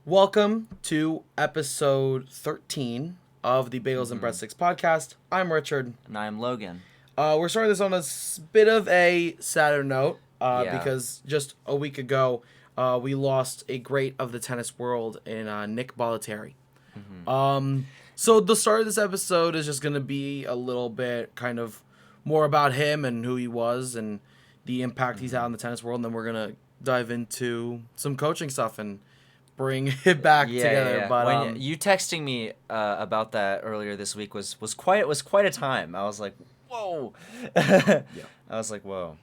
Welcome to episode 13 of the Bagels and Breadsticks podcast. I'm Richard. And I'm Logan. We're starting this on a bit of a sadder note Yeah. because just a week ago we lost a great of the tennis world in Nick Bollettieri. So the start of this episode is just going to be a little bit kind of more about him and who he was and the impact he's had on the tennis world, and then we're going to dive into some coaching stuff and bring it back together. Yeah. But when you texting me about that earlier this week was quite a time. I was like, whoa. I was like, whoa.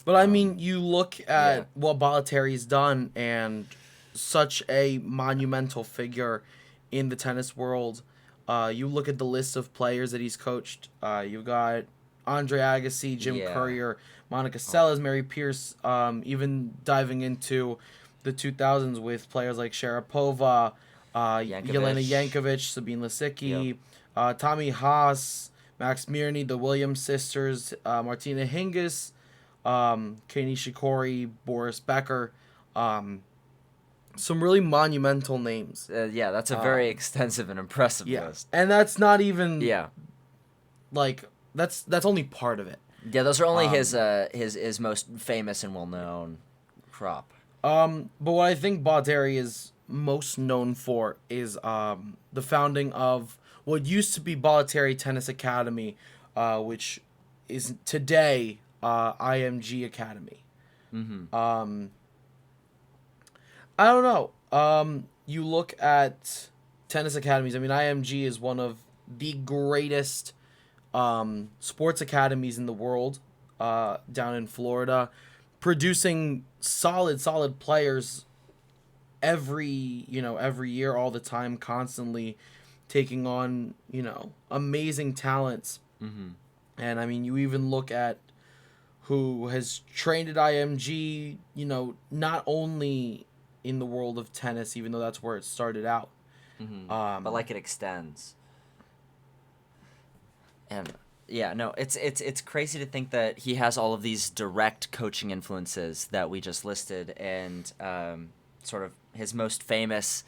But I mean, you look at what Bollettieri's done, and such a monumental figure in the tennis world. You look at the list of players that he's coached. You've got Andre Agassi, Jim Courier, Monica Seles, Mary Pierce, even diving into the 2000s with players like Sharapova, Yelena Yankovic, Sabine Lisicki, Tommy Haas, Max Mirny, the Williams sisters, Martina Hingis, Kei Nishikori, Boris Becker. Some really monumental names. That's a very extensive and impressive list. And that's not even like that's only part of it. Yeah, those are only his most famous and well known crop. But what I think Bollettieri is most known for is the founding of what used to be Bollettieri Tennis Academy, which is today IMG Academy. I don't know. You look at tennis academies. I mean, IMG is one of the greatest sports academies in the world, down in Florida, producing solid players every year, all the time, constantly taking on, amazing talents. And I mean, you even look at who has trained at IMG, not only in the world of tennis, even though that's where it started out. But like it extends. And it's crazy to think that he has all of these direct coaching influences that we just listed, and sort of his most famous,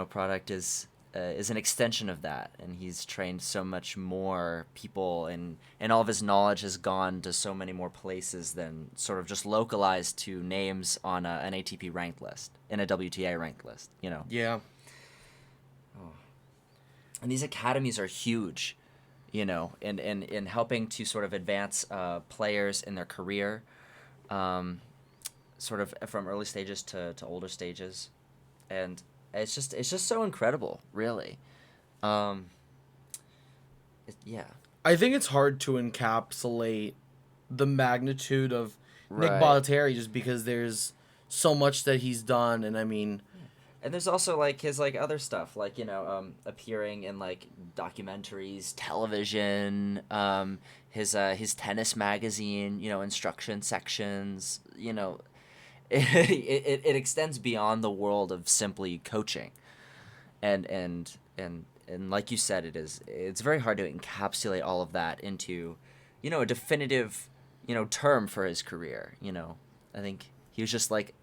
product is an extension of that, and he's trained so much more people, and all of his knowledge has gone to so many more places than sort of just localized to names on an ATP ranked list, in a WTA ranked list, Yeah. And these academies are huge, in helping to sort of advance players in their career, sort of from early stages to older stages, and it's just so incredible, really. I think it's hard to encapsulate the magnitude of Nick Bollettieri just because there's so much that he's done, and I mean. And there's also like his other stuff, like appearing in like documentaries, television, his tennis magazine, instruction sections, it extends beyond the world of simply coaching, and like you said, it's very hard to encapsulate all of that into, a definitive, term for his career. I think he was just like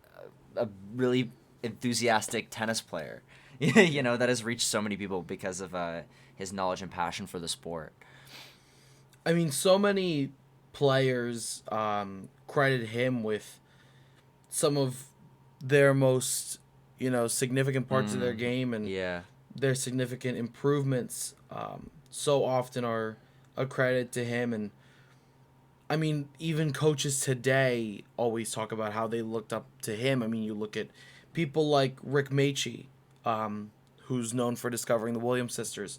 a really enthusiastic tennis player, that has reached so many people because of his knowledge and passion for the sport. I mean, so many players credit him with some of their most, significant parts of their game, and their significant improvements so often are a credit to him. And I mean, even coaches today always talk about how they looked up to him. I mean, you look at people like Rick Macci, who's known for discovering the Williams sisters.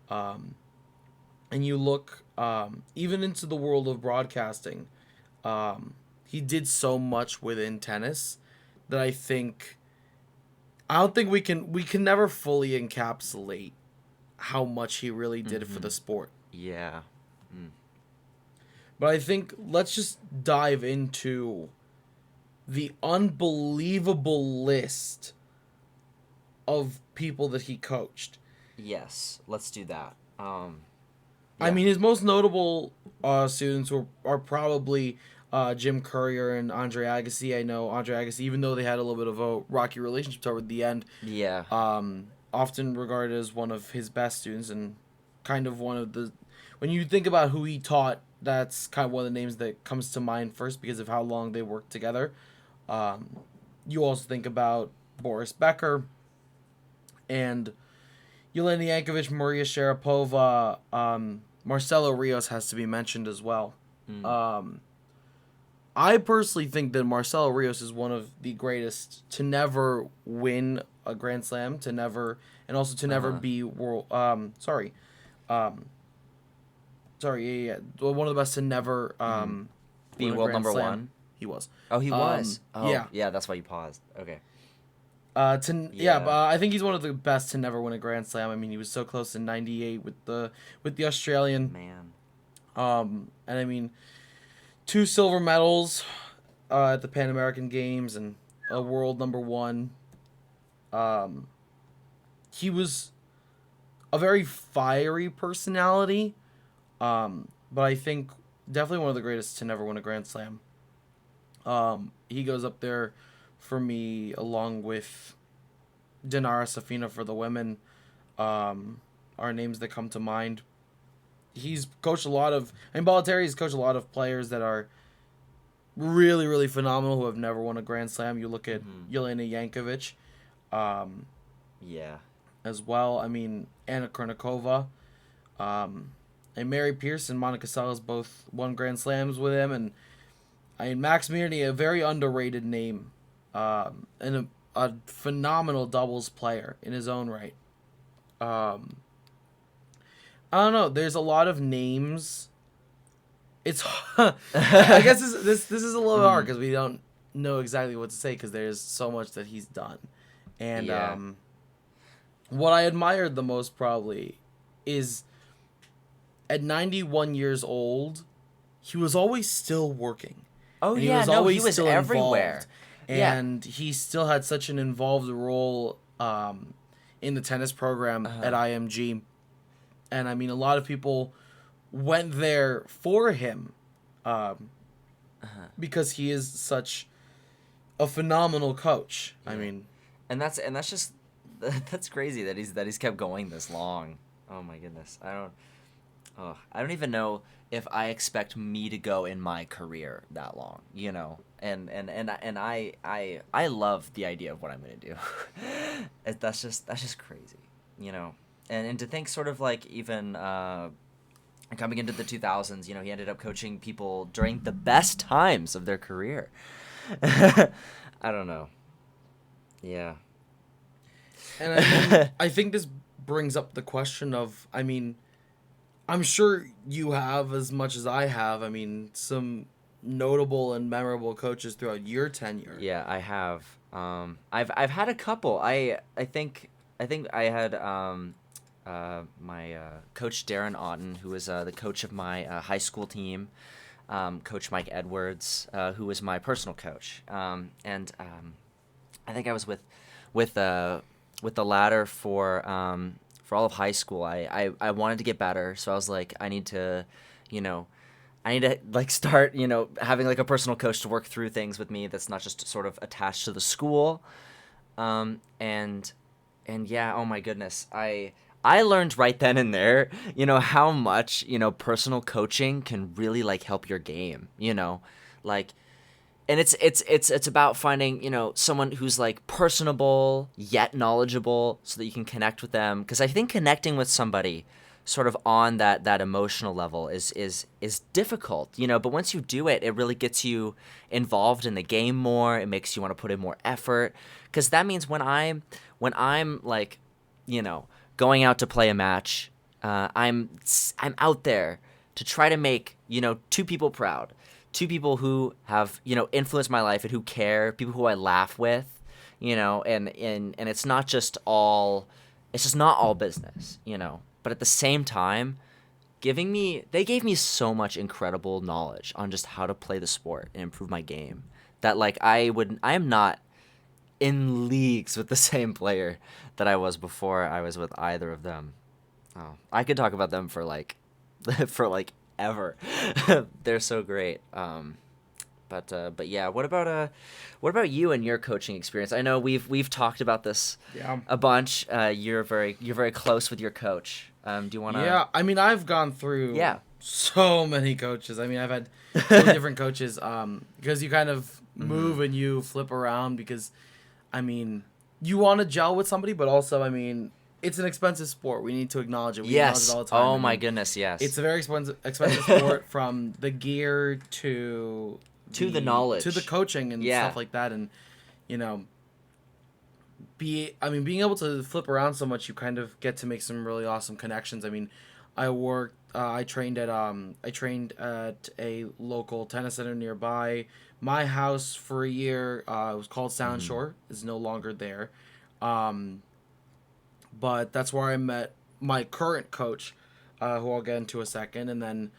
And you look even into the world of broadcasting. He did so much within tennis that I don't think we can never fully encapsulate how much he really did for the sport. Yeah. But I think let's just dive into the unbelievable list of people that he coached. Yes, let's do that. I mean, his most notable students are probably Jim Courier and Andre Agassi. I know Andre Agassi, even though they had a little bit of a rocky relationship toward the end, Yeah. often regarded as one of his best students and kind of one of the. When you think about who he taught, that's kind of one of the names that comes to mind first because of how long they worked together. You also think about Boris Becker and Yelena Yankovic, Maria Sharapova, Marcelo Rios has to be mentioned as well. Um, I personally think that Marcelo Rios is one of the greatest to never win a Grand Slam, to never, and also to never be world. One of the best to never Be win a world Grand number Slam. one. He was. Oh, he was. Oh, yeah. yeah. That's why you paused. Okay. But I think he's one of the best to never win a Grand Slam. I mean, he was so close in '98 with the Australian. Man. And I mean, 2 silver medals at the Pan American Games and a world number one. He was a very fiery personality, but I think definitely one of the greatest to never win a Grand Slam. He goes up there for me along with Dinara Safina for the women. Are names that come to mind. He's coached a lot of, and Bollettieri's coached a lot of players that are really, really phenomenal who have never won a Grand Slam. You look at Yelena Yankovic, Yeah. as well. I mean, Anna Kournikova, and Mary Pierce and Monica Seles both won Grand Slams with him. And I mean, Max Mirny, a very underrated name, and a phenomenal doubles player in his own right. I don't know. There's a lot of names. It's I guess this is a little hard because we don't know exactly what to say because there's so much that he's done, and what I admired the most probably is at 91 years old, he was always still working. Oh, And yeah. No, he was still everywhere. involved. And he still had such an involved role in the tennis program at IMG. And I mean, a lot of people went there for him because he is such a phenomenal coach. I mean, And that's just that's crazy that he's kept going this long. Oh my goodness. I don't even know if I expect me to go in my career that long, you know. And I love the idea of what I'm going to do. That's just crazy, you know. And to think sort of like even coming into the 2000s, you know, he ended up coaching people during the best times of their career. I don't know. Yeah. and I mean, I think this brings up the question of, I mean, I'm sure you have as much as I have. I mean, some notable and memorable coaches throughout your tenure. Yeah, I have. I've had a couple. I think I had my coach Darren Otten, who was the coach of my high school team. Coach Mike Edwards, who was my personal coach, and I think I was with the latter for all of high school. I wanted to get better, so I was like, I need to like start, you know, having like a personal coach to work through things with me that's not just sort of attached to the school. And yeah, oh my goodness, I learned right then and there, you know, how much, you know, personal coaching can really like help your game, you know, like, and it's about finding, you know, someone who's like personable yet knowledgeable so that you can connect with them. Because I think connecting with somebody sort of on that emotional level is difficult, you know, but once you do it, it really gets you involved in the game more. It makes you want to put in more effort, because that means when I'm like, you know, going out to play a match, I'm out there to try to make, you know, 2 people proud, 2 people who have, you know, influenced my life and who care, people who I laugh with, you know, and it's not just all business, you know. But at the same time, they gave me so much incredible knowledge on just how to play the sport and improve my game that like I am not in leagues with the same player that I was before I was with either of them. Oh, I could talk about them for like ever. They're so great. But yeah, what about you and your coaching experience? I know we've talked about this Yeah. a bunch. You're very close with your coach. Do you want to? Yeah, I mean, I've gone through Yeah. so many coaches. I mean, I've had so many different coaches. Because you kind of move and you flip around because, I mean, you want to gel with somebody, but also, I mean, it's an expensive sport. We need to acknowledge it. We acknowledge it Yes. all the time. Oh I my mean, goodness, it's yes. a very expensive sport from the gear to To the the knowledge. coaching and Yeah. stuff like that, and you know, being able to flip around so much, you kind of get to make some really awesome connections. I mean, I trained at a local tennis center nearby my house for a year. It was called Sound Shore. Is no longer there, um, but that's where I met my current coach, who I'll get into a second. And then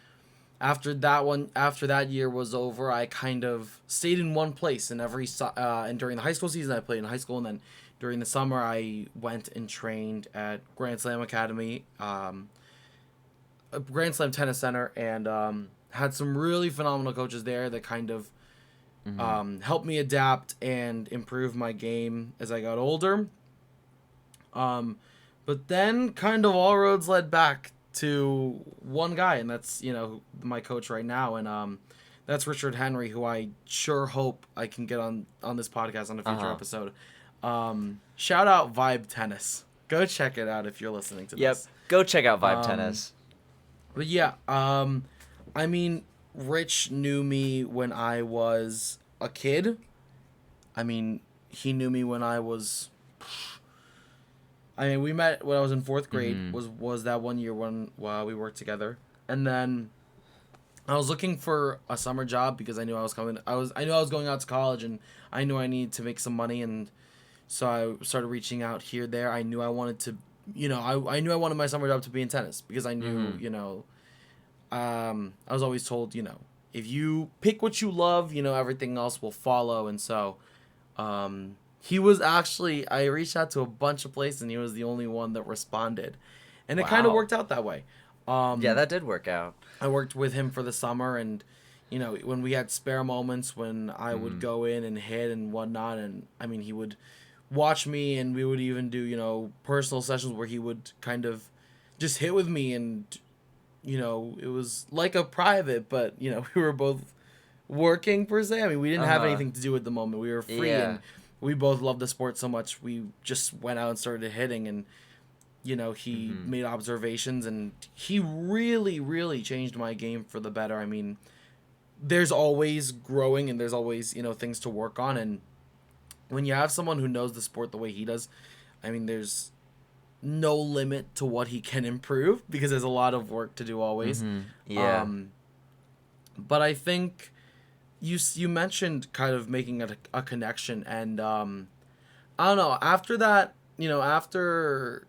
after that year was over, I kind of stayed in one place. And and during the high school season, I played in high school, and then during the summer, I went and trained at Grand Slam Academy, a Grand Slam Tennis Center, and had some really phenomenal coaches there that kind of helped me adapt and improve my game as I got older. Um, but then kind of all roads led back to one guy, and that's my coach right now, and that's Richard Henry, who I sure hope I can get on this podcast on a future episode. Shout out Vibe Tennis. Go check it out if you're listening to Yep. this. Go check out Vibe Tennis. But yeah, I mean, Rich knew me when I was a kid. I mean, he knew me when I was. I mean, we met when I was in fourth grade. Was that one year when we worked together, and then I was looking for a summer job because I knew I was coming. I knew I was going out to college, and I knew I needed to make some money, and so I started reaching out here there. I knew I wanted to, I knew I wanted my summer job to be in tennis because I knew, I was always told, if you pick what you love, everything else will follow, and so, he was actually, I reached out to a bunch of places, and he was the only one that responded, and it kind of Wow. worked out that way. Yeah, that did work out. I worked with him for the summer, and when we had spare moments, when I would go in and hit and whatnot, and I mean, he would watch me, and we would even do personal sessions where he would kind of just hit with me, and it was like a private, but we were both working per se. I mean, we didn't have anything to do at the moment. We were free, and we both loved the sport so much. We just went out and started hitting, and he made observations, and he really, really changed my game for the better. I mean, there's always growing, and there's always things to work on, and when you have someone who knows the sport the way he does, I mean, there's no limit to what he can improve because there's a lot of work to do always. Yeah. But I think you mentioned kind of making a connection, and I don't know, after that, after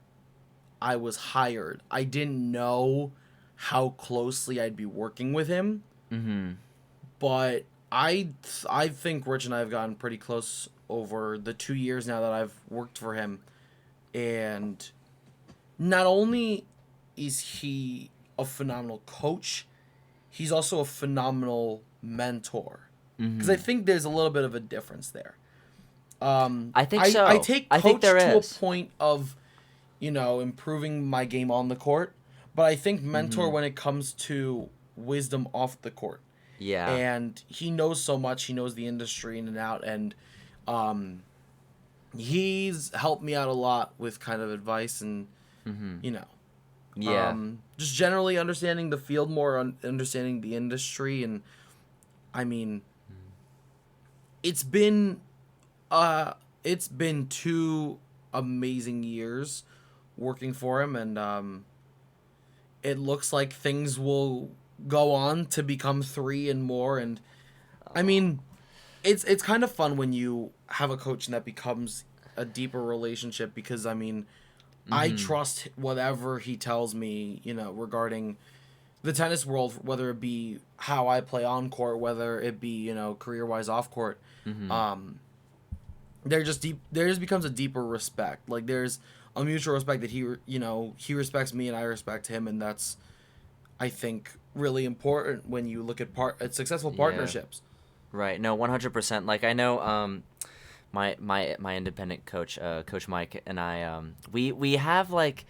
I was hired, I didn't know how closely I'd be working with him. But I think Rich and I have gotten pretty close over the 2 years now that I've worked for him, and not only is he a phenomenal coach, he's also a phenomenal mentor. Because I think there's a little bit of a difference there. I think so. I take coach I think there to is. a point of, improving my game on the court, but I think mentor when it comes to wisdom off the court. Yeah. And he knows so much. He knows the industry in and out, and he's helped me out a lot with kind of advice and Yeah. just generally understanding the field more, understanding the industry, and I mean, it's been 2 amazing years working for him, and it looks like things will go on to become 3 and more, and I mean, it's kind of fun when you have a coach and that becomes a deeper relationship, because I mean, I trust whatever he tells me, regarding the tennis world, whether it be how I play on court, whether it be, career wise off court. There just becomes a deeper respect. Like, there's a mutual respect that he respects me and I respect him, and that's, I think, really important when you look at successful partnerships. Right. No, 100%. Like I know my independent coach, Coach Mike, and I, we have like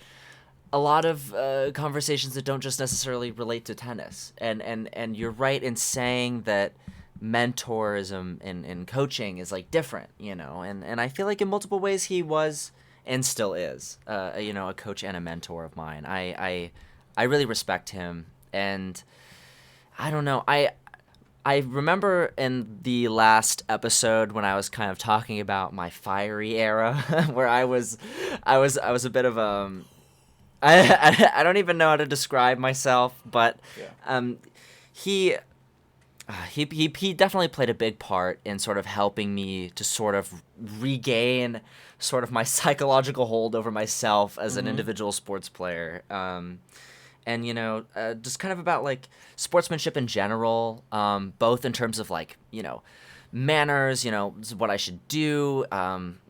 a lot of conversations that don't just necessarily relate to tennis. And you're right in saying that mentorism in coaching is like different, you know. And I feel like in multiple ways he was and still is, you know, a coach and a mentor of mine. I really respect him, and I don't know. I remember in the last episode when I was kind of talking about my fiery era, where I was a bit of I don't even know how to describe myself, but Yeah. um, he, he definitely played a big part in sort of helping me to sort of regain sort of my psychological hold over myself as an individual sports player. And you know, just kind of about like sportsmanship in general, both in terms of like, you know, manners, you know, what I should do,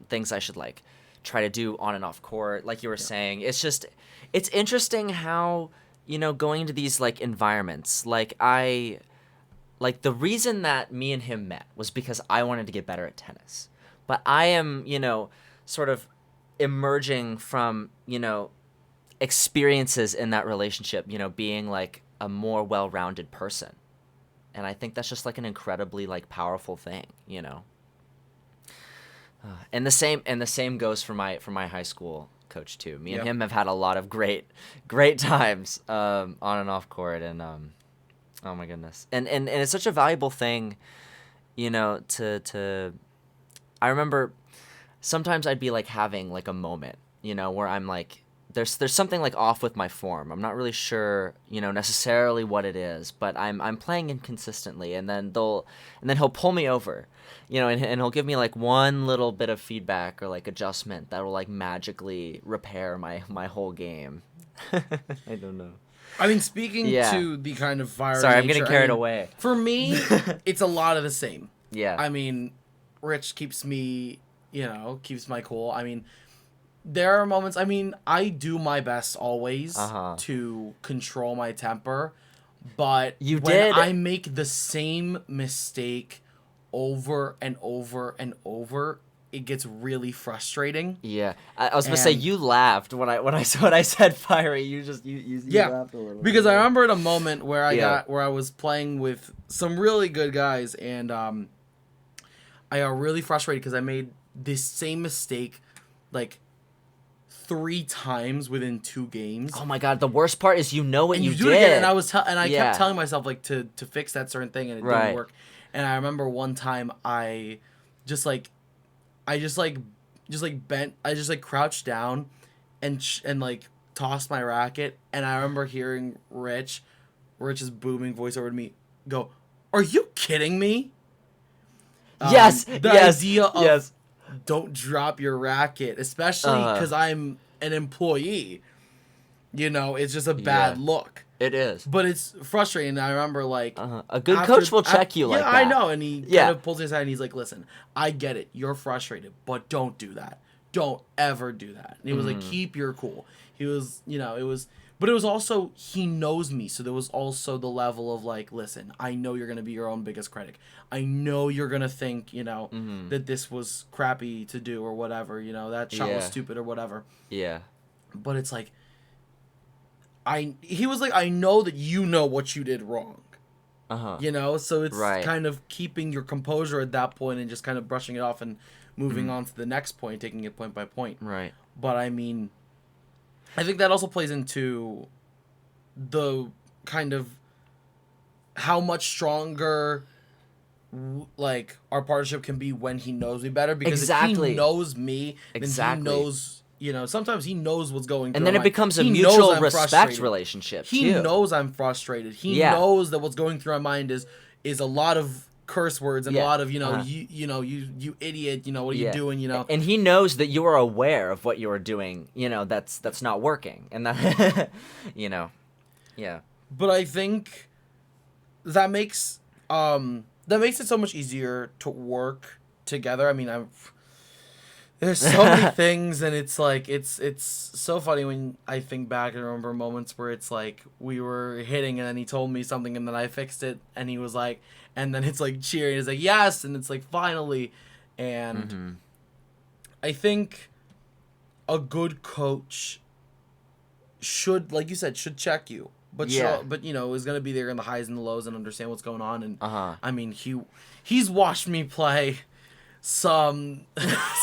things I should like try to do on and off court. Like you were saying, it's just, it's interesting how, you know, going into these like environments, like the reason that me and him met was because I wanted to get better at tennis. But I am, you know, sort of emerging from, you know, experiences in that relationship, you know, being like a more well-rounded person. And I think that's just like an incredibly like powerful thing, you know. And the same goes for my high school coach too. Me and Yeah. him have had a lot of great times on and off court, and oh my goodness. And it's such a valuable thing, you know, to I remember sometimes I'd be like having like a moment, you know, where I'm like there's something like off with my form. I'm not really sure, you know, necessarily what it is, but I'm playing inconsistently, and then he'll pull me over, you know, and he'll give me like one little bit of feedback or like adjustment that will like magically repair my whole game. I don't know. I mean, speaking Yeah. to the kind of fire Sorry, I'm nature, getting carried I mean, away. For me, it's a lot of the same. Yeah. I mean, Rich keeps me, you know, keeps my cool. I mean, there are moments, I mean, I do my best always Uh-huh. to control my temper, but You when did. I make the same mistake over and over and over, it gets really frustrating. Yeah, I was gonna say And you laughed when I said fiery. You yeah, laughed a little because bit. I remember at a moment where Yeah. I was playing with some really good guys, and I got really frustrated because I made this same mistake like 3 times within 2 games. Oh my god, the worst part is you know what And you you do did. it again, and I Yeah. kept telling myself like to fix that certain thing, and it didn't Right. work. And I remember one time just like I just like bent, I just like crouched down and like tossed my racket, and I remember hearing Rich's booming voice over to me go, "Are you kidding me?" Yes. The Yes. idea of Yes. don't drop your racket, especially because I'm an employee. You know, it's just a bad Yeah. look. It is. But it's frustrating. I remember like A good coach will check you like yeah, that. I know, and he Yeah. kind of pulls his head and he's like, "Listen, I get it. You're frustrated, but don't do that. Don't ever do that." And he was like, "Keep your cool." He was, you know, but it was also he knows me, so there was also the level of like, "Listen, I know you're gonna be your own biggest critic. I know you're gonna think, you know, that this was crappy to do or whatever. You know, that shot was Yeah. stupid or whatever." Yeah. But it's like, he was like, "I know that you know what you did wrong." You know, so it's Right. kind of keeping your composure at that point and just kind of brushing it off and moving on to the next point, taking it point by point. Right. But I mean, I think that also plays into the kind of how much stronger like our partnership can be when he knows me better, because Exactly. if he knows me, then Exactly. he knows, you know, sometimes he knows what's going through And then my it mind. becomes a He knows mutual I'm respect frustrated. relationship He too. knows I'm frustrated. He Yeah. knows that what's going through my mind is a lot of curse words and a Yeah. lot of, you know, Uh-huh. you idiot, you know, what are you doing, you know? And he knows that you are aware of what you are doing, you know, that's not working. And that you know. Yeah. But I think that makes it so much easier to work together. I mean, There's so many things, and it's like it's so funny when I think back and remember moments where it's like we were hitting, and then he told me something, and then I fixed it, and he was like, and then it's like cheering, it's like yes, and it's like finally, and Mm-hmm. I think a good coach should, like you said, should check you, but Yeah. but is gonna be there in the highs and the lows and understand what's going on, and Uh-huh. I mean he's watched me play some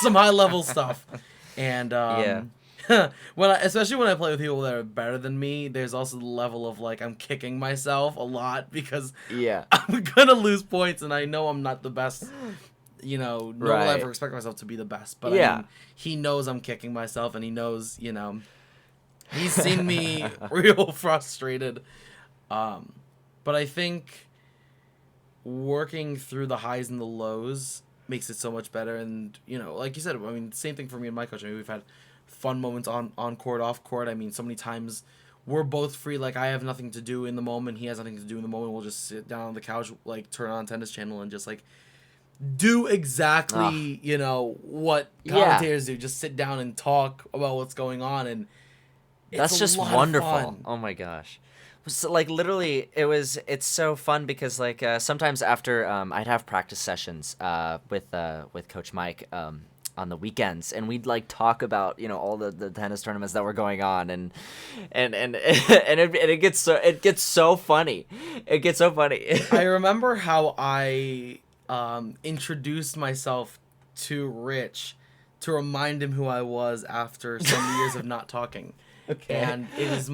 some high level stuff, and Yeah. especially when I play with people that are better than me, there's also the level of like I'm kicking myself a lot because Yeah. I'm gonna lose points, and I know I'm not the best. Nor will I Right. ever expect myself to be the best, but I Yeah. mean, he knows I'm kicking myself, and he knows, he's seen me real frustrated. But I think working through the highs and the lows makes it so much better. And like you said, I mean, same thing for me and my coach. I mean, we've had fun moments on court, off court. I mean, so many times we're both free. Like I have nothing to do in the moment. He has nothing to do in the moment. We'll just sit down on the couch, like turn on Tennis Channel, and just like do Ah. exactly what Yeah. commentators do. Just sit down and talk about what's going on, and it's a That's just lot of wonderful. fun. Oh my gosh. So, like literally, it's so fun because like sometimes after I'd have practice sessions with Coach Mike on the weekends, and we'd like talk about all the tennis tournaments that were going on, and it gets so funny. It gets so funny. I remember how I introduced myself to Rich to remind him who I was after so many years of not talking. Okay. And it is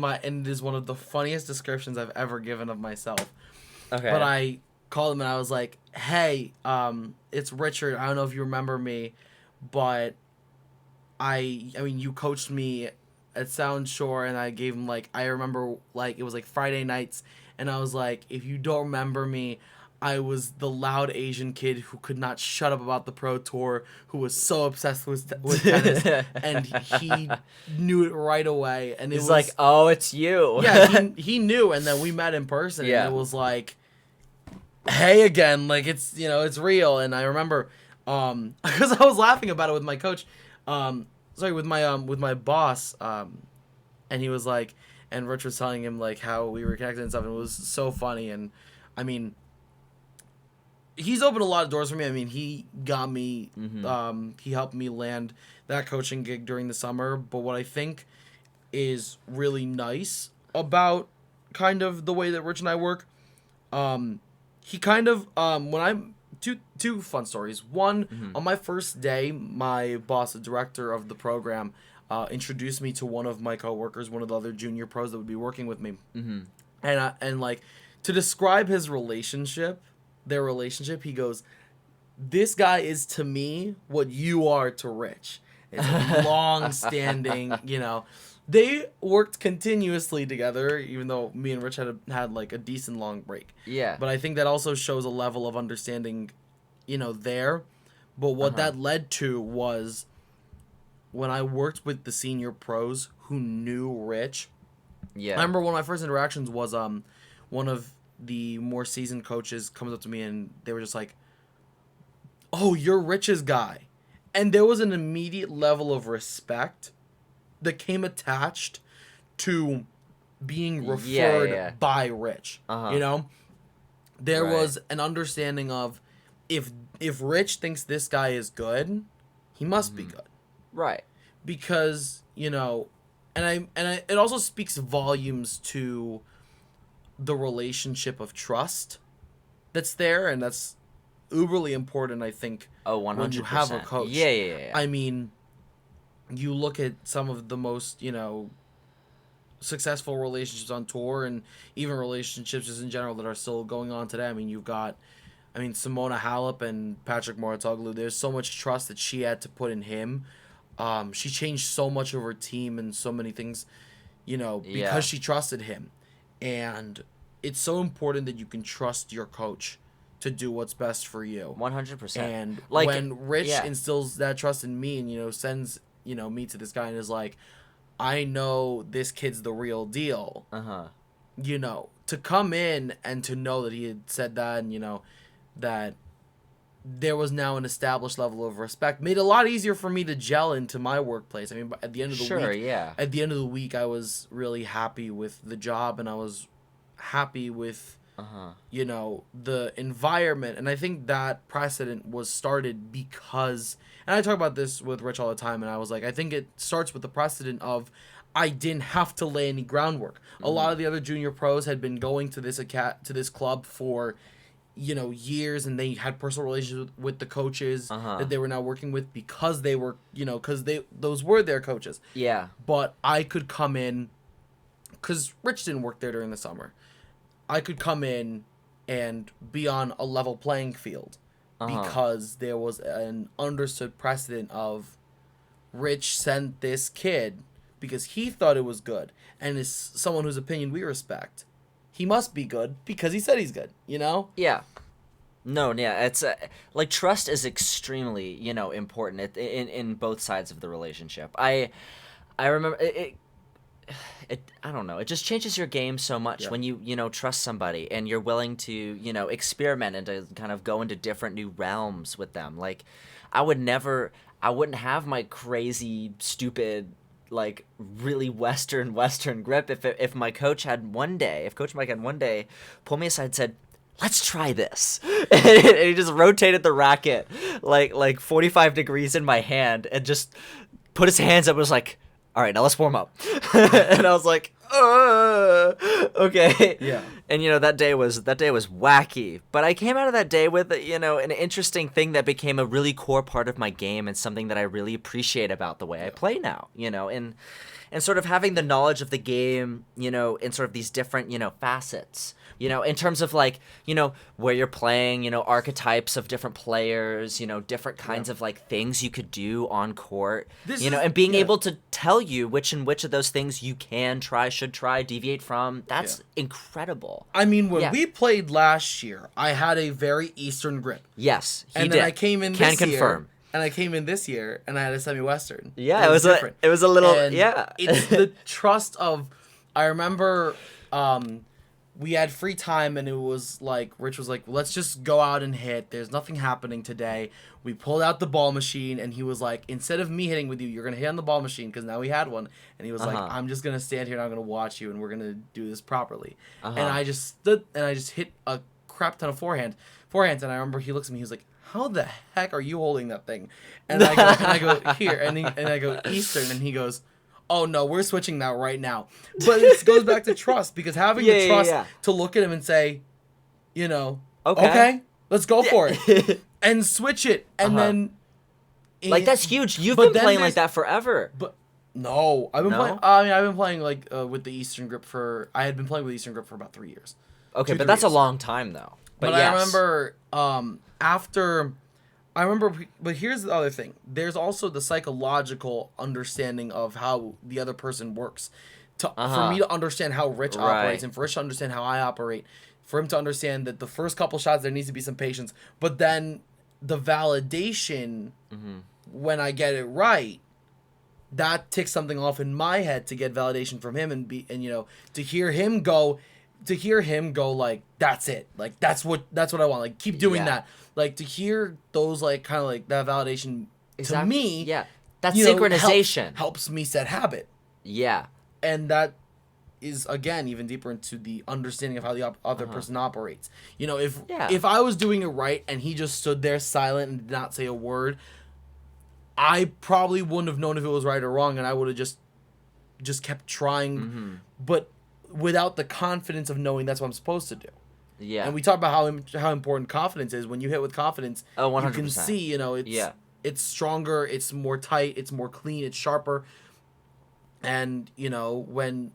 one of the funniest descriptions I've ever given of myself. Okay. But I called him and I was like, "Hey, it's Richard. I don't know if you remember me, but I mean, you coached me at Sound Shore, and I gave him like I remember like it was like Friday nights, and I was like, if you don't remember me, I was the loud Asian kid who could not shut up about the pro tour, who was so obsessed with tennis, and he knew it right away, and it He's was like, oh, it's you. yeah, he knew, and then we met in person, Yeah. and it was like, hey again, like it's real, and I remember, because I was laughing about it with my coach, with my boss, and he was like, and Rich was telling him like how we were connected and stuff, and it was so funny, and I mean, he's opened a lot of doors for me. I mean, he got me, he helped me land that coaching gig during the summer, but what I think is really nice about kind of the way that Rich and I work, he kind of when I'm two fun stories. One, on my first day, my boss, the director of the program, introduced me to one of my coworkers, one of the other junior pros that would be working with me, and like to describe their relationship, he goes, "This guy is to me what you are to Rich." It's a long-standing, They worked continuously together, even though me and Rich had like a decent long break. Yeah. But I think that also shows a level of understanding, there. But what that led to was when I worked with the senior pros who knew Rich. Yeah. I remember one of my first interactions was one of the more seasoned coaches comes up to me and they were just like, "Oh, you're Rich's guy," and there was an immediate level of respect that came attached to being referred by Rich. There was an understanding of if Rich thinks this guy is good, he must be good. Right. Because, it also speaks volumes to the relationship of trust that's there, and that's uberly important, I think. Oh, 100%. When you have a coach. Yeah. I mean, you look at some of the most, successful relationships on tour, and even relationships just in general that are still going on today. I mean, you've got, Simona Halep and Patrick Mouratoglou. There's so much trust that she had to put in him. She changed so much of her team and so many things, because she trusted him. And it's so important that you can trust your coach to do what's best for you. 100%. And when Rich instills that trust in me and, sends, me to this guy and is like, I know this kid's the real deal. To come in and to know that he had said that, and, that there was now an established level of respect. Made it a lot easier for me to gel into my workplace. I mean, at the end of the Sure, week, yeah. at the end of the week, I was really happy with the job, and I was happy with, you know, the environment. And I think that precedent was started because, and I talk about this with Rich all the time, and I was like, I think it starts with the precedent of I didn't have to lay any groundwork. A lot of the other junior pros had been going to this club for, you know, years, and they had personal relationships with the coaches that they were now working with because they were, you know, because those were their coaches. Yeah. But I could come in, because Rich didn't work there during the summer. I could come in and be on a level playing field because there was an understood precedent of Rich sent this kid because he thought it was good and is someone whose opinion we respect. He must be good because he said he's good, you know? Yeah. No, yeah, it's like trust is extremely, you know, important in both sides of the relationship. I remember it I don't know, it just changes your game so much when you know, trust somebody and you're willing to, you know, experiment and to kind of go into different new realms with them. Like I wouldn't have my crazy stupid like really Western grip if my coach had one day, if Coach Mike had one day pulled me aside and said, let's try this. And he just rotated the racket like 45 degrees in my hand and just put his hands up and was like, all right, now let's warm up. And I was like, okay. Yeah. And you know, that day was wacky, but I came out of that day with, you know, an interesting thing that became a really core part of my game and something that I really appreciate about the way I play now, you know, and sort of having the knowledge of the game, you know, in sort of these different, you know, facets, you know, in terms of like, you know, where you're playing, you know, archetypes of different players, you know, different kinds of like things you could do on court, and being able to tell you which of those things you can try, should try, deviate from. That's incredible. I mean, when we played last year, I had a very Eastern grip. Yes, he and did. Then I came in Can this confirm. year. And I came in this year, and I had a semi-Western. Yeah, it was different. It was a little, and it's the trust of, I remember we had free time, and it was like, Rich was like, let's just go out and hit. There's nothing happening today. We pulled out the ball machine, and he was like, instead of me hitting with you, you're going to hit on the ball machine, because now we had one. And he was like, I'm just going to stand here, and I'm going to watch you, and we're going to do this properly. And I just stood, and I just hit a crap ton of forehands. And I remember he looks at me, he was like, how the heck are you holding that thing? And I go here, and I go Eastern, and he goes, oh no, we're switching that right now. But it goes back to trust, because having the trust to look at him and say, you know, okay, let's go for it, and switch it, and then like that's huge. You've been playing like that forever. But no, I've been playing. I mean, I've been playing like with the Eastern grip I had been playing with Eastern grip for about 3 years. Okay, but that's a long time though. But I remember but here's the other thing. There's also the psychological understanding of how the other person works. For me to understand how Rich operates, and for Rich to understand how I operate, for him to understand that the first couple shots there needs to be some patience, but then the validation when I get it right, that ticks something off in my head to get validation from him, and you know, to hear him go like, that's it, like that's what I want, like keep doing that, like to hear those like kind of like that validation to me, that synchronization helps me set habit, and that is again even deeper into the understanding of how the other person operates. You know, if I was doing it right and he just stood there silent and did not say a word, I probably wouldn't have known if it was right or wrong, and I would have just kept trying, but without the confidence of knowing that's what I'm supposed to do. Yeah. And we talk about how important confidence is. When you hit with confidence, 100%. You can see, you know, it's stronger, it's more tight, it's more clean, it's sharper. And, you know, when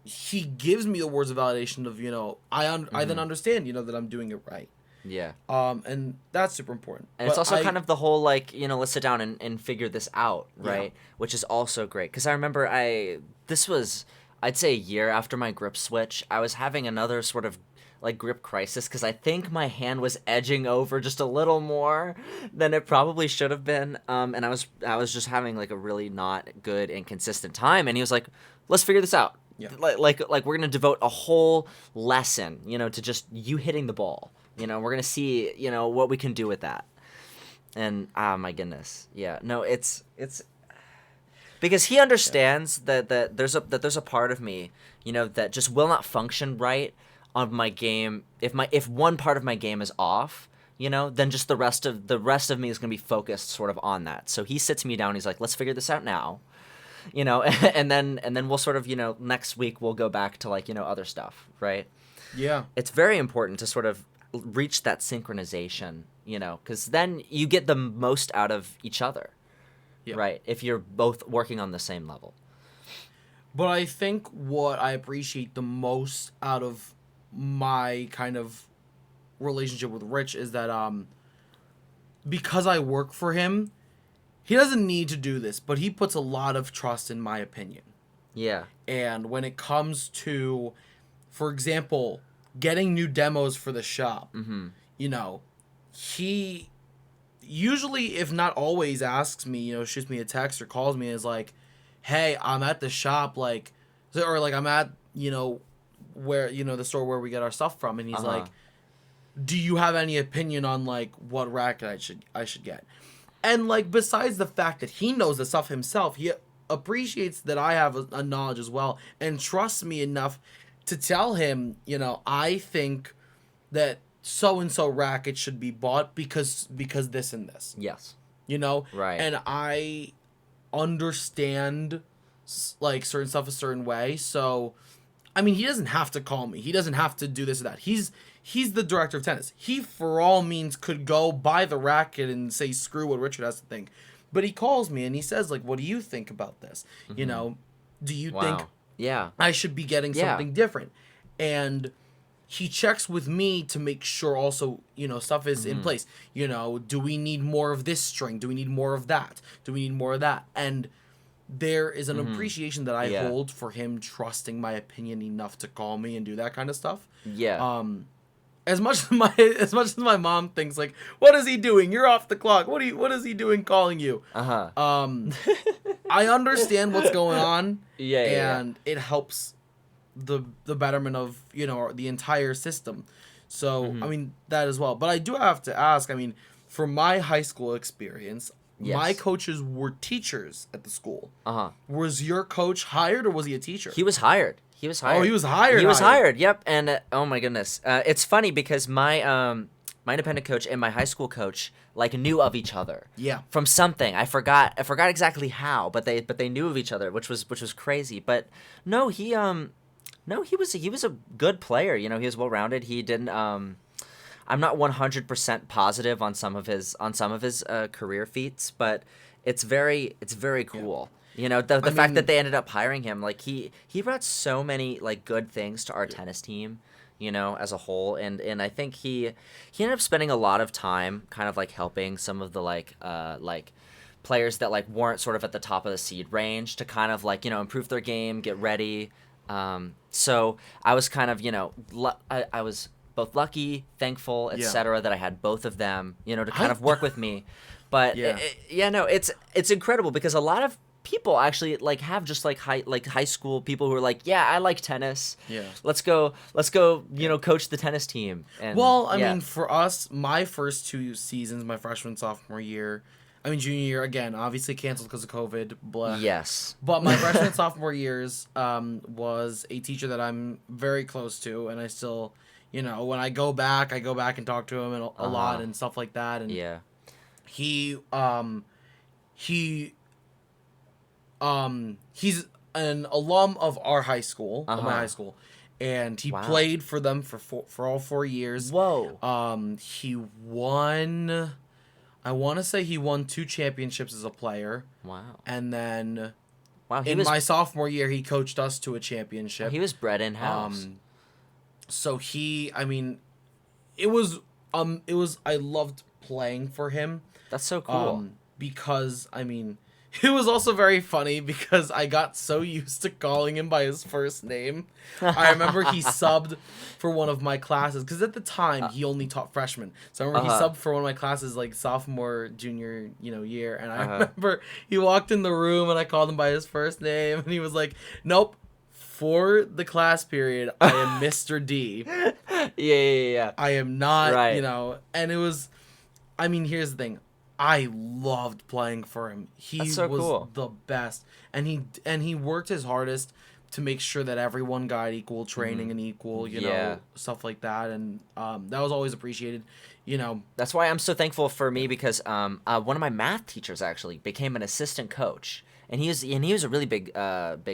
he gives me the words of validation of, you know, I then understand, you know, that I'm doing it right. Yeah. And that's super important. And it's also kind of the whole, like, you know, let's sit down and figure this out, right? Which is also great. Because I remember this was, I'd say a year after my grip switch, I was having another sort of like grip crisis because I think my hand was edging over just a little more than it probably should have been. And I was just having like a really not good and consistent time. And he was like, let's figure this out. Yeah. Like we're going to devote a whole lesson, you know, to just you hitting the ball. You know, we're going to see, you know, what we can do with that. And my goodness, yeah, no, it's because he understands that there's a part of me, that just will not function right on my game if one part of my game is off. Then just the rest of me is gonna be focused sort of on that. So he sits me down. He's like, let's figure this out now. And then we'll sort of, next week we'll go back to like, other stuff, right? Yeah. It's very important to sort of reach that synchronization, because then you get the most out of each other, right? If you're both working on the same level. But I think what I appreciate the most out of my kind of relationship with Rich is that because I work for him, he doesn't need to do this, but he puts a lot of trust in my opinion. Yeah. And when it comes to, for example, getting new demos for the shop, he usually, if not always, asks me, shoots me a text or calls me and is like, hey, I'm at the shop, like, or like I'm at, where, the store where we get our stuff from. And he's like, do you have any opinion on like what racket I should get? And like, besides the fact that he knows the stuff himself, he appreciates that I have a knowledge as well and trusts me enough to tell him, I think that so-and-so racket should be bought because this and this. Yes. Right. And I understand like certain stuff a certain way. So, I mean, he doesn't have to call me. He doesn't have to do this or that. He's the director of tennis. He, for all means, could go buy the racket and say, screw what Richard has to think. But he calls me and he says, like, what do you think about this? Mm-hmm. Do you think I should be getting something different? And he checks with me to make sure also, stuff is in place. Do we need more of this string? Do we need more of that? Do we need more of that? And there is an appreciation that I hold for him trusting my opinion enough to call me and do that kind of stuff. Yeah. As much as my mom thinks like, what is he doing? You're off the clock. What is he doing calling you? I understand what's going on. And it helps the betterment of, the entire system. So, I mean, that as well. But I do have to ask, I mean, from my high school experience, my coaches were teachers at the school. Was your coach hired or was he a teacher? He was hired. Oh, he was hired. He was hired. Yep. And oh my goodness, it's funny because my independent coach and my high school coach like knew of each other. Yeah. From something I forgot exactly how, but they knew of each other, which was crazy. But no, he was a good player. He was well rounded. He didn't. I'm not 100% positive on some of his career feats, but it's very cool. The fact that they ended up hiring him, like he brought so many like good things to our tennis team, as a whole, and I think he ended up spending a lot of time kind of like helping some of the like players that like weren't sort of at the top of the seed range to kind of like improve their game, get ready. So I was kind of I was both lucky, thankful, etc. that I had both of them, to kind of work with me. But it's incredible because a lot of people actually like have just like high school people who are like, I like tennis. Yeah. Let's go, coach the tennis team. And, I mean, for us, my first 2 seasons, my freshman, sophomore year, junior year, again, obviously canceled because of COVID. Blah. Yes. But my freshman and sophomore years was a teacher that I'm very close to, and I still, when I go back and talk to him a lot and stuff like that. And he's an alum of our high school, of my high school, and he played for them for all 4 years. Whoa. He won. I want to say he won 2 championships as a player. Wow. And then in my sophomore year, he coached us to a championship. He was bred in-house. So it was, I loved playing for him. That's so cool. Because, it was also very funny because I got so used to calling him by his first name. I remember he subbed for one of my classes because at the time he only taught freshmen. So I remember he subbed for one of my classes like sophomore, junior, year. And I remember he walked in the room and I called him by his first name and he was like, "Nope, for the class period, I am Mr. D." Yeah. I am not, and it was, here's the thing. I loved playing for him. He That's so was cool. the best, and he worked his hardest to make sure that everyone got equal training and equal, you know, stuff like that, and that was always appreciated. You know, That's why I'm so thankful for me because one of my math teachers actually became an assistant coach, and he was a really big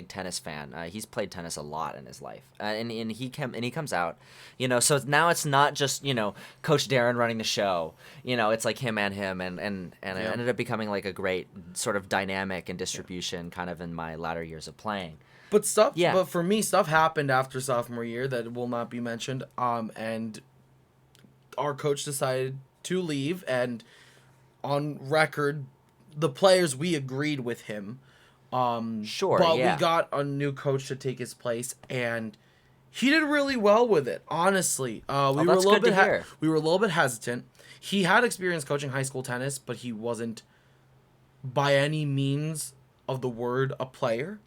tennis fan. He's played tennis a lot in his life, and he comes out, you know. So now it's not just, you know, Coach Darren running the show. You know, it's like him, and it ended up becoming like a great sort of dynamic and distribution kind of in my latter years of playing. But for me, stuff happened after sophomore year that will not be mentioned. And our coach decided to leave, and on record, the players, we agreed with him. Sure, but yeah. we got a new coach to take his place, and he did really well with it. Honestly, we were a little bit we were a little bit hesitant. He had experience coaching high school tennis, but he wasn't by any means of the word a player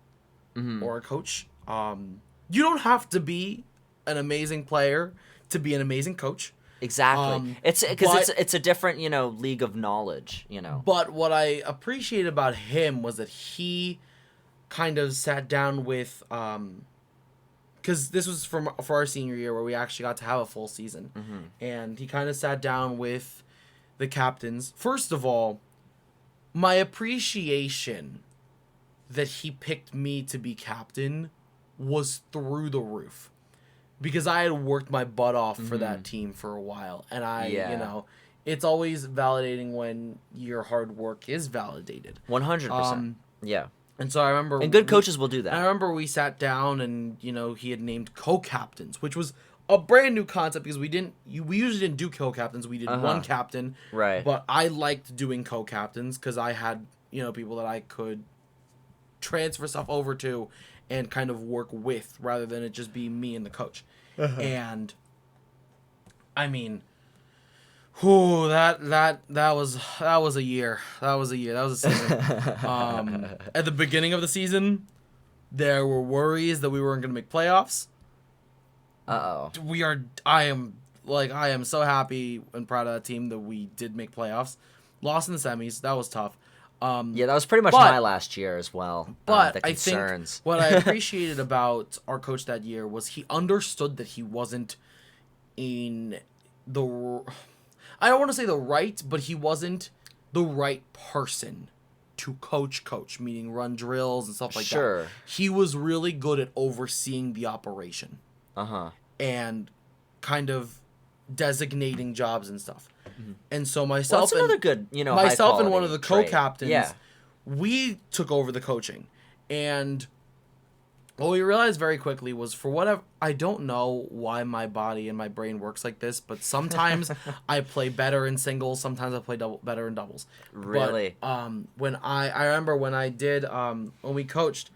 or a coach. You don't have to be an amazing player to be an amazing coach. Exactly. It's because it's a different, you know, league of knowledge, you know. But what I appreciated about him was that he kind of sat down with, because this was for our senior year where we actually got to have a full season, and he kind of sat down with the captains. First of all, my appreciation that he picked me to be captain was through the roof. Because I had worked my butt off for that team for a while. And you know, it's always validating when your hard work is validated. 100%. Yeah. And so I remember... And good coaches will do that. I remember we sat down and, you know, he had named co-captains, which was a brand new concept because we usually didn't do co-captains. We did one captain. Right. But I liked doing co-captains because I had, you know, people that I could transfer stuff over to and kind of work with rather than it just be me and the coach. And I mean, that was a year. That was a season. At the beginning of the season, there were worries that we weren't going to make playoffs. I am so happy and proud of that team that we did make playoffs. Lost in the semis. That was tough. Yeah, that was pretty much my last year as well. But the concerns. I think what I appreciated about our coach that year was he understood that he wasn't in the... I don't want to say the right, but he wasn't the right person to coach, meaning run drills and stuff like that. He was really good at overseeing the operation. And kind of designating jobs and stuff. And so myself that's another good, you know, myself and one of the co-captains, yeah, we took over the coaching. And what we realized very quickly was, for whatever, I don't know why my body and my brain works like this, but sometimes I play better in singles, sometimes I play better in doubles. Really? But when I remember when I did when we coached,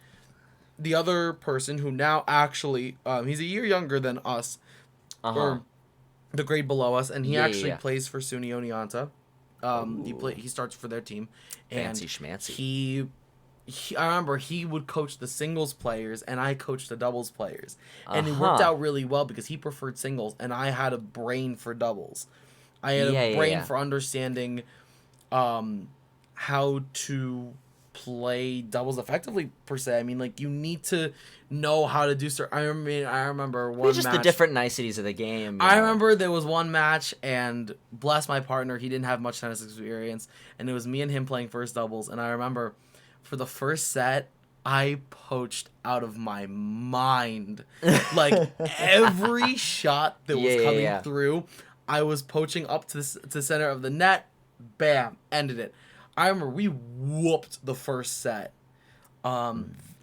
the other person who now actually he's a year younger than us, or the grade below us, and he actually plays for SUNY Oneonta. He starts for their team. And fancy schmancy. I remember he would coach the singles players, and I coached the doubles players. And it worked out really well because he preferred singles, and I had a brain for doubles. I had a brain for understanding how to play doubles effectively, per se. I mean, like, you need to know how to do certain... I remember one match... just the different niceties of the game. I remember there was one match, and bless my partner, he didn't have much tennis experience, and it was me and him playing first doubles, and I remember for the first set, I poached out of my mind. Like, every shot that was coming through, I was poaching up to the center of the net, bam, ended it. I remember we whooped the first set.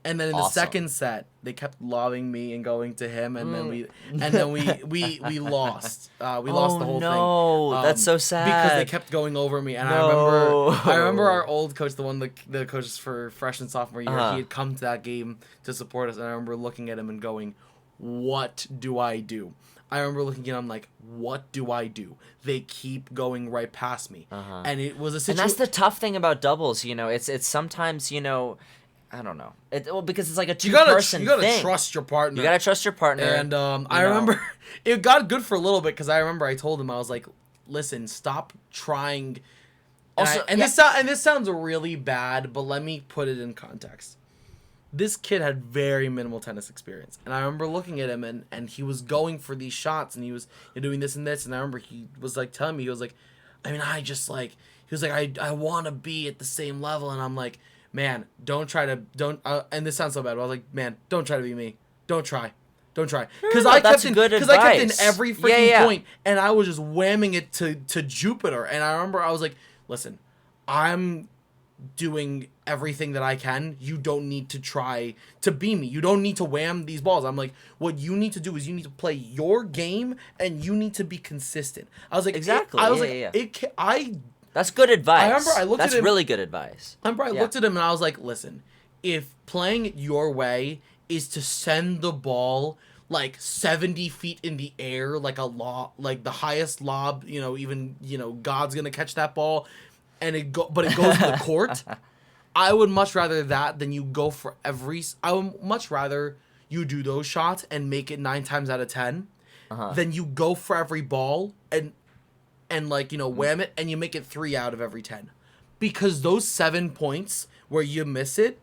And then in the second set, they kept lobbing me and going to him, and then we lost. We lost the whole thing. Oh no, that's so sad. Because they kept going over me, and I remember our old coach, the one that coaches for freshman sophomore year. He had come to that game to support us, and I remember looking at him and going, "What do I do?" I remember looking at him like, what do I do? They keep going right past me. And it was a situation... And that's the tough thing about doubles, you know. It's sometimes, you know... I don't know. Because it's like a two-person thing. You gotta trust your partner. You gotta trust your partner. And I remember... It got good for a little bit, because I remember I told him, I was like, listen, stop trying Also, this sounds really bad, but let me put it in context. This kid had very minimal tennis experience, and I remember looking at him, and he was going for these shots, and he was doing this and this, and I remember he was like telling me, he was like, I mean, I just like, he was like, I want to be at the same level, and I'm like, man, and this sounds so bad, but I was like, man, don't try to be me, don't try. Because I kept in every freaking point, and I was just whamming it to Jupiter, and I remember I was like, listen, I'm doing everything that I can. You don't need to try to be me. You don't need to wham these balls. I'm like, what you need to do is you need to play your game and you need to be consistent. I was like, exactly. That's good advice. I remember I looked at him. That's really good advice. I looked at him and I was like, listen, if playing it your way is to send the ball like 70 feet in the air, like like the highest lob, even God's gonna catch that ball. But it goes in the court. I would much rather that than you go for I would much rather you do those shots and make it 9 times out of 10 than you go for every ball and wham it and you make it 3 out of every 10. Because those 7 points where you miss it,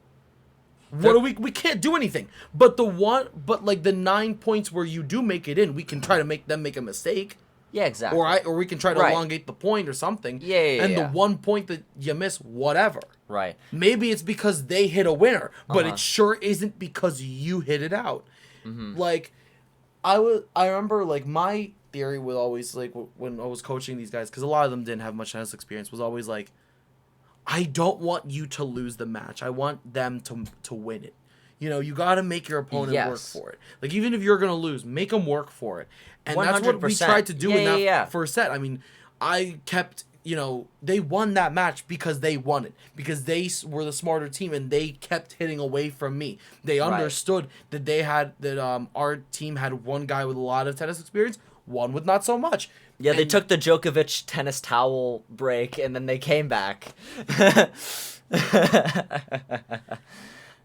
we can't do anything. But the 9 points where you do make it in, we can try to make them make a mistake. Yeah, exactly. Or we can try to elongate the point or something. And the 1 point that you miss, whatever. Right. Maybe it's because they hit a winner, but it sure isn't because you hit it out. Mm-hmm. Like, I remember, like, my theory was always, like, when I was coaching these guys, because a lot of them didn't have much tennis experience, was always, like, I don't want you to lose the match. I want them to win it. You got to make your opponent work for it. Like, even if you're going to lose, make them work for it. And 100%. That's what we tried to do in that first set. I mean, I kept, they won that match because they won it. Because they were the smarter team and they kept hitting away from me. They understood that our team had one guy with a lot of tennis experience, one with not so much. Yeah, they took the Djokovic tennis towel break and then they came back.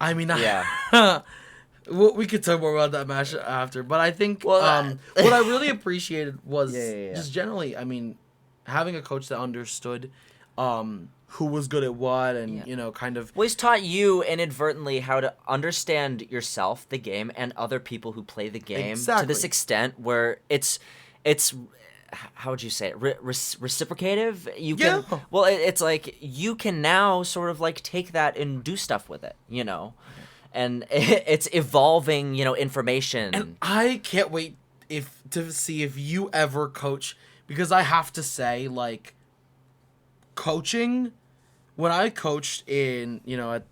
I mean, we could talk more about that match after, but I think what I really appreciated was just generally, I mean, having a coach that understood who was good at what and, kind of... Well, he's taught you inadvertently how to understand yourself, the game, and other people who play the game to this extent where it's how would you say it? Reciprocative? You can. Well, it's like you can now sort of like take that and do stuff with it, and it's evolving, information. And I can't wait to see if you ever coach, because I have to say, like, coaching. When I coached in,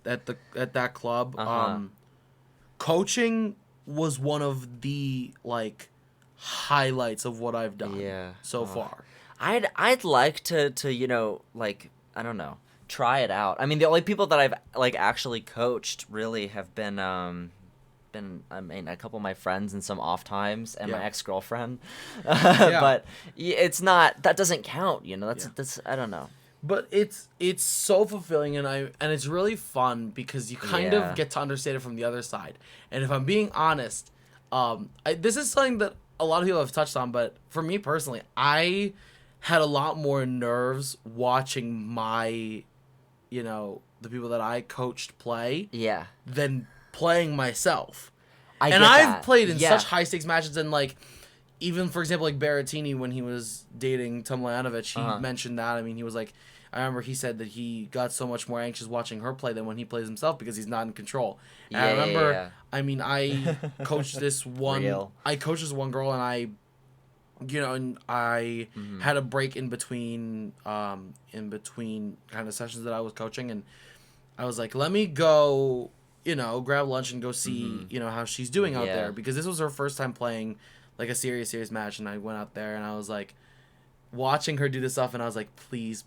at that club, coaching was one of the like highlights of what I've done so far. I'd like to like, I don't know, try it out. I mean, the only people that I've like actually coached really have been a couple of my friends and some off times and my ex-girlfriend. But that doesn't count, that's I don't know. But it's so fulfilling and it's really fun because you kind of get to understand it from the other side. And if I'm being honest, this is something that a lot of people have touched on, but for me personally, I had a lot more nerves watching my, the people that I coached play than playing myself. I've played in such high stakes matches, and like, even for example, like Berrettini, when he was dating Tomljanovic, he mentioned that. I mean, he was like, I remember he said that he got so much more anxious watching her play than when he plays himself because he's not in control. And I remember, I mean, I coached this one girl, and I had a break in between kind of sessions that I was coaching, and I was like, let me go, grab lunch and go see, how she's doing out there, because this was her first time playing like a serious match, and I went out there and I was like, watching her do this stuff, and I was like, please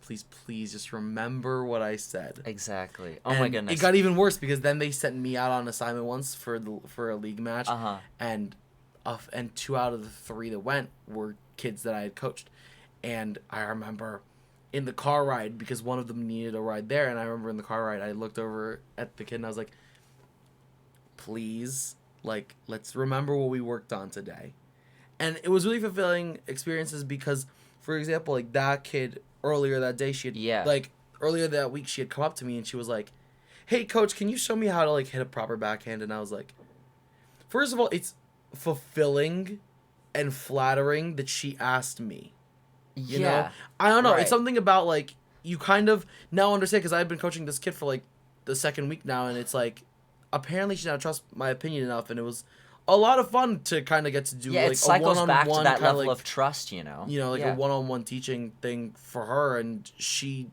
just remember what I said. Exactly. Oh, my goodness. It got even worse because then they sent me out on assignment once for a league match, and 2 out of the 3 that went were kids that I had coached. And I remember in the car ride, because one of them needed a ride there, and I remember in the car ride I looked over at the kid and I was like, please, like, let's remember what we worked on today. And it was really fulfilling experiences because, for example, like that kid earlier that day, she had like earlier that week she had come up to me and she was like, "Hey, coach, can you show me how to like hit a proper backhand?" And I was like, first of all, it's fulfilling and flattering that she asked me. You know? I don't know. Right. It's something about like you kind of now understand because I've been coaching this kid for like the second week now, and it's like apparently she now trusts my opinion enough, and it was a lot of fun to kind of get to do like it cycles a one-on-one back to that kinda, level like, of trust, you know. like a one-on-one teaching thing for her, and she,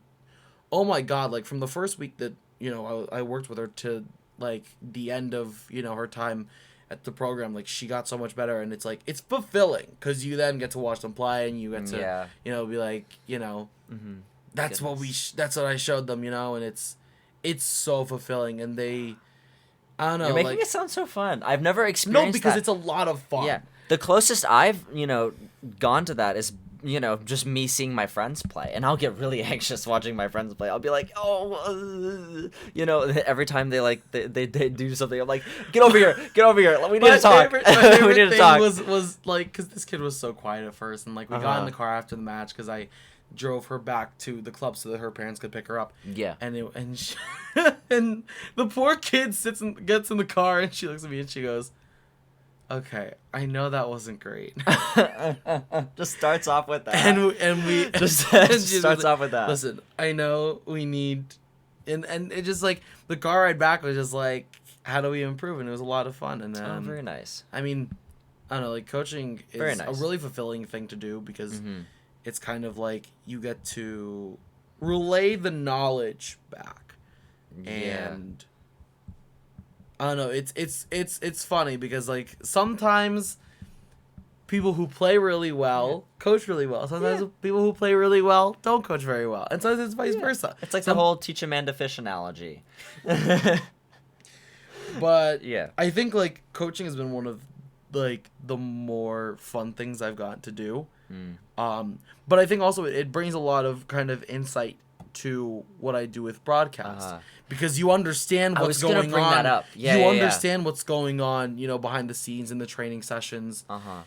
oh my god, like from the first week that I worked with her to like the end of her time at the program, like she got so much better, and it's like it's fulfilling because you then get to watch them play and you get to be like that's that's what I showed them, and it's so fulfilling, and they, I don't know, You're making like, it sound so fun. I've never experienced no, because that. it's a lot of fun. Yeah, the closest I've gone to that is just me seeing my friends play, and I'll get really anxious watching my friends play. I'll be like, every time they do something, I'm like, get over here, we need to talk. My favorite we need to thing talk. was like, because this kid was so quiet at first, and like we got in the car after the match because I drove her back to the club so that her parents could pick her up. Yeah. And and the poor kid gets in the car, and she looks at me and she goes, "Okay, I know that wasn't great." Just starts off with that. And we just starts off with that. Listen, I know we need, and it just like the car ride back was just like, how do we improve? And it was a lot of fun. And then, very nice. I mean, I don't know, like coaching is a really fulfilling thing to do because it's kind of like you get to relay the knowledge back, and I don't know, it's funny because like sometimes people who play really well coach really well. Sometimes people who play really well don't coach very well, and sometimes it's vice versa. It's like the whole teach a man to fish analogy. But I think like coaching has been one of like the more fun things I've gotten to do. But I think also it brings a lot of kind of insight to what I do with broadcast because you understand what's going on. I was gonna bring that up. You understand what's going on, behind the scenes in the training sessions. To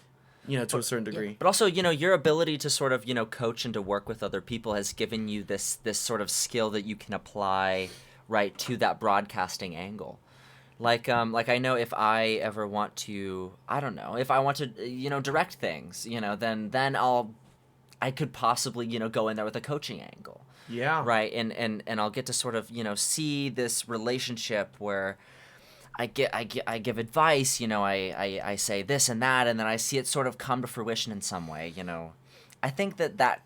a certain degree. But also, your ability to sort of, coach and to work with other people has given you this sort of skill that you can apply right to that broadcasting angle. Like I know if I ever want to, I don't know, if I want to, direct things, then I could possibly, go in there with a coaching angle. Yeah. Right. And I'll get to sort of, see this relationship where I give advice, I say this and that, and then I see it sort of come to fruition in some way, I think that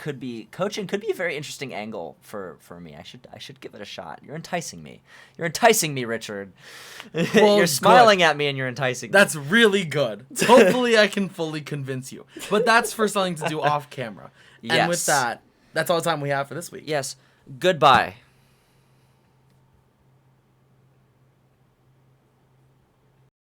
coaching could be a very interesting angle for me. I should give it a shot. You're enticing me, Richard. Well, you're smiling at me and you're enticing me. That's really good. Hopefully I can fully convince you. But that's for something to do off camera. Yes. And with that, that's all the time we have for this week. Yes. Goodbye.